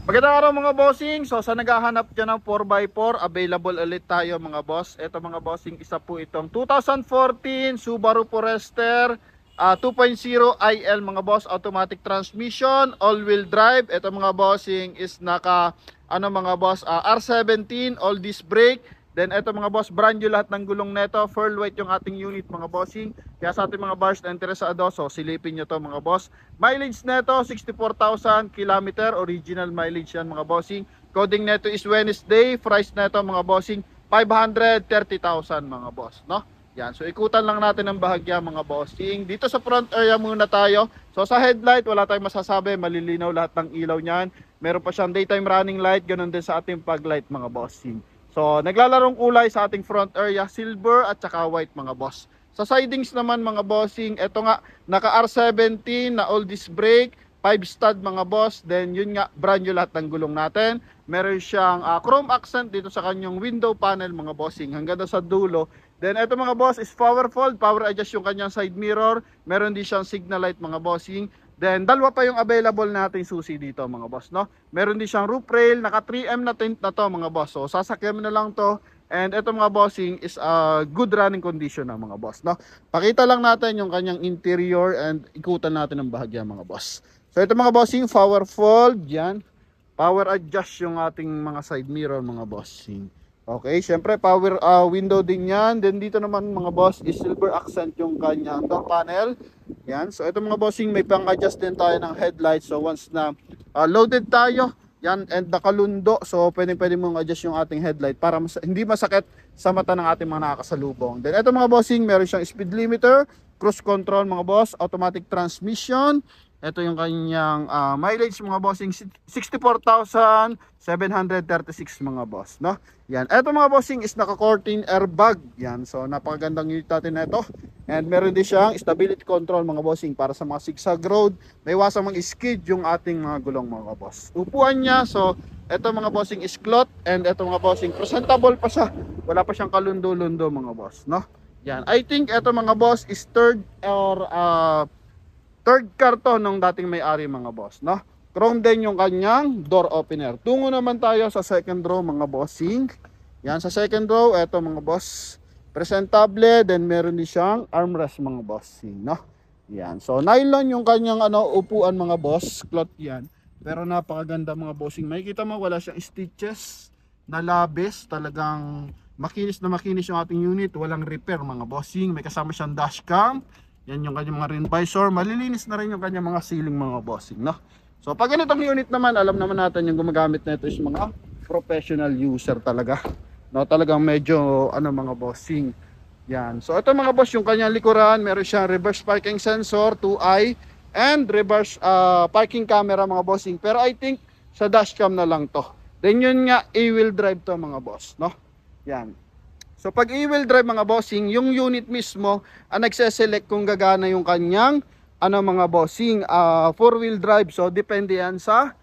Magandang araw mga bossing. So sa naghahanap dyan ng 4x4, available ulit tayo mga boss. Ito mga bossing, isa po itong 2014 Subaru Forester 2.0 IL mga boss, automatic transmission, all-wheel drive. Ito mga bossing is naka mga boss, R17 all disc brake. Then ito mga boss, brand new lahat ng gulong neto, full weight yung ating unit mga bossing. Kaya sa ating mga buyers na interesado, so silipin nyo to mga boss. Mileage neto 64,000 km, original mileage yan mga bossing. Coding neto is Wednesday, price neto mga bossing 530,000 mga boss, no? Yan, so ikutan lang natin ang bahagya mga bossing. Dito sa front area muna tayo. So sa headlight, wala tayong masasabi, malilinaw lahat ng ilaw niyan. Meron pa siyang daytime running light, ganun din sa ating fog light mga bossing. So, naglalarong kulay sa ating front area, silver at saka white mga boss. Sa sidings naman mga bossing, eto nga, naka R17 na all disc brake, 5 stud mga boss. Then yun nga, brand new lahat ng gulong natin. Meron siyang chrome accent dito sa kanyang window panel mga bossing, hanggang sa dulo. Then eto mga boss is powerful, power adjust yung kanyang side mirror. Meron din siyang signal light mga bossing. Then dalawa pa yung available nating susi dito mga boss, no? Meron din siyang roof rail, naka 3M na tint na to mga boss. So sasakyan mo na lang to. And ito mga bossing is good running condition na mga boss, no? Pakita lang natin yung kanyang interior and ikutan natin ang bahagya mga boss. So ito mga bossing, power fold, yan. Power adjust yung ating mga side mirror mga bossing. Okay, syempre power window din yan. Then dito naman mga boss is silver accent yung kanyang door panel. Yan, so ito mga bossing, may pang-adjust din tayo ng headlight. So once na loaded tayo, yan, and nakalundo, so pwede mong adjust yung ating headlight para hindi masakit sa mata ng ating mga nakakasalubong. Then ito mga bossing, meron siyang speed limiter, cruise control mga boss, automatic transmission. Ito yung kanyang mileage mga bossing, 64,736 mga boss, no? Yan. Ito mga bossing is naka-curtain airbag. Yan. So napakagandang unit natin na ito. And meron din siyang stability control mga bossing para sa mga zigzag road. May iwasang mag-skid yung ating mga gulong mga boss. Upuan niya, so ito mga bossing is cloth, and ito mga bossing presentable pa siya. Wala pa siyang kalundo-lundo mga boss, no? Yan. I think ito mga boss is third car to nung dating may-ari mga boss, no? Chrome din yung kanyang door opener. Tungo naman tayo sa second row mga bossing. Yan, sa second row, eto mga boss, presentable, then meron din siyang armrest mga bossing, no? Yan, so nylon yung kanyang upuan mga boss, cloth yan. Pero napakaganda mga bossing. Makikita mo wala siyang stitches na labis, talagang makinis na makinis yung ating unit, walang repair mga bossing. May kasama siyang dashcam. Yan yung kanyang mga rim visor. Malilinis na rin yung kanyang mga ceiling mga bossing, no? So pag ganitong unit naman, alam naman natin yung gumagamit na ito is mga professional user talaga, no? Talagang medyo mga bossing. Yan. So ito mga boss, yung kanyang likuran, meron siyang reverse parking sensor, 2i, and reverse parking camera mga bossing. Pero I think sa dashcam na lang to. Then yun nga, e-wheel drive to mga boss, no? Yan. So pag e-wheel drive mga bossing, yung unit mismo ang nagse-select kung gagana yung kanyang mga bossing, 4-wheel drive. So depende yan sa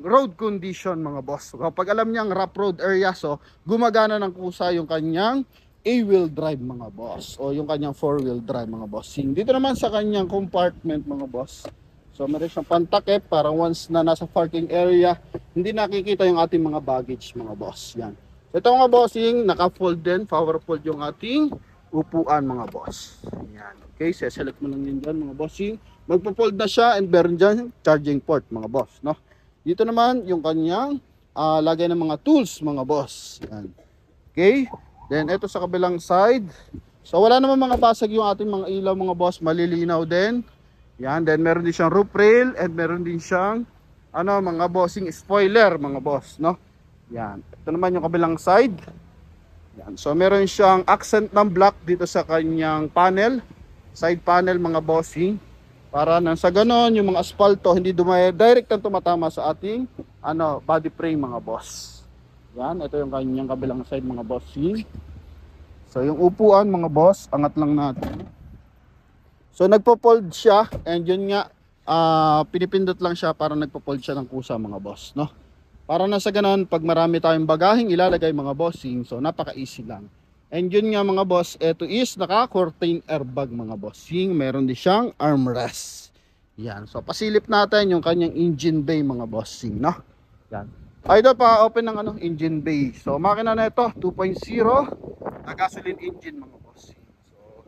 road condition mga boss. So, pag alam niyang rough road area, so gumagana ng kusa yung kanyang e-wheel drive mga boss, o yung kanyang 4-wheel drive mga bossing. Dito naman sa kanyang compartment mga boss, so meron siyang pantakip para once na nasa parking area, hindi nakikita yung ating mga baggage mga boss. Yan. So ito mga bossing, naka-fold din, powerful yung ating upuan mga boss. Yan. Okay, select mo lang yun dyan mga bossing. Magpo-fold na siya, and meron dyan charging port mga boss, no? Dito naman yung kanyang lagay ng mga tools mga boss. Yan. Okay, then ito sa kabilang side, so wala naman mga basag yung ating mga ilaw mga boss, malilinaw din. Yan, then meron din siyang roof rail, and meron din siyang mga bossing spoiler mga boss, no? Yan. Ito naman yung kabilang side. Yan. So meron siyang accent ng black dito sa kanyang panel, side panel mga bossing, para nang sa ganon yung mga asfalto hindi direct ang tumatama sa ating body frame mga boss. Yan, ito yung kanyang kabilang side mga bossing. So yung upuan mga boss, angat lang natin. So nagpo-fold siya, and yun nga, pinipindot lang siya para nagpo-fold siya ng kusa mga boss, no? Para na sa ganun, pag marami tayong bagaheng ilalagay mga bossing, so napaka-easy lang. And yun nga mga boss, ito is naka-curtain airbag mga bossing. Meron din siyang armrest. Yan. So pasilip natin yung kanyang engine bay mga bossing, no? Yan. Idol, pa open ng engine bay. So makina na ito 2.0 na gasoline engine mga bossing. So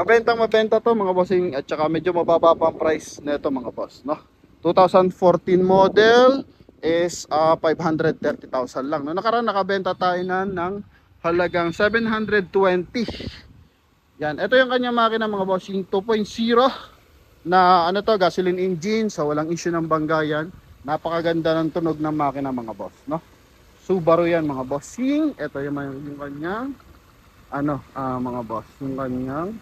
mabenta to mga bossing, at saka medyo mababa pa ang price nito mga boss, no? 2014 model is 530,000 lang. No, nakaraan nakabenta tayo ng halagang 720. Yan, ito yung kanyang makina mga bossing, 2.0 na gasoline engine, so walang issue ng banggayan. Napakaganda ng tunog ng makina mga boss, no? Subaru yan mga bossing. Ito yung kanyang mga boss, yung kanyang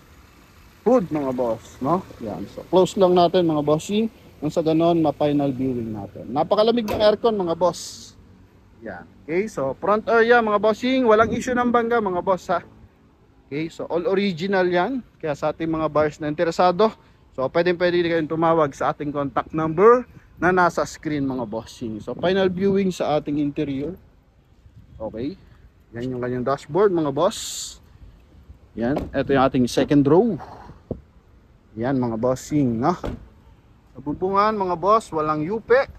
hood mga boss, no? Yan, so close lang natin mga bossing, nang sa ganon ma-final viewing natin. Napakalamig ng aircon mga boss. Yan, okay, so front area mga bossing, walang issue ng bangga mga boss ha. Okay, so all original yan. Kaya sa ating mga buyers na interesado, so pwede kayong tumawag sa ating contact number na nasa screen mga bossing. So final viewing sa ating interior. Okay, yan yung kanyang dashboard mga boss. Yan, ito yung ating second row. Yan mga bossing, no? Sa bubungan mga boss, walang yupe.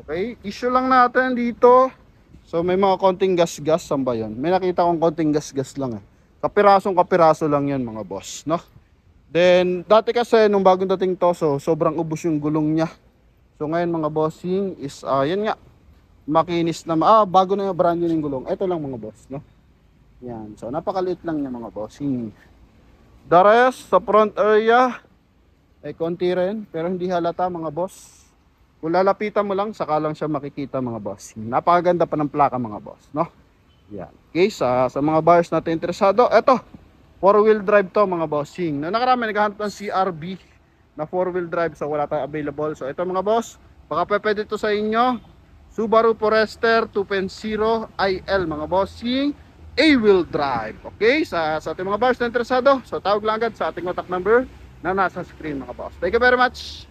Okay, issue lang natin dito. So may mga konting gas-gas, saan ba yun? May nakita kong konting gas-gas lang eh. Kapiraso lang yan mga boss, no? Then dati kasi nung bagong dating to, so sobrang ubos yung gulong niya. So ngayon mga bossing is yan nga, makinis na bago na yung brand new yung gulong. Ito lang mga boss, no? Yan, so napakaliit lang niya mga bossing. The rest sa front area ay konti rin, pero hindi halata mga boss. Kung lalapitan mo lang, saka lang siya makikita mga boss. Napakaganda pa ng plaka mga boss, no? Yan. Okay, sa mga buyers natin interesado, eto, 4-wheel drive to mga bossing. Na nakarami naghahanap ng CRV na 4-wheel drive, so wala tayong available. So ito mga boss, baka pwede to sa inyo. Subaru Forester 2.0 IL mga bossing, A-wheel drive. Okay, sa ating mga buyers na interesado, so tawag lang agad sa ating contact number na nasa screen mga boss. Thank you very much.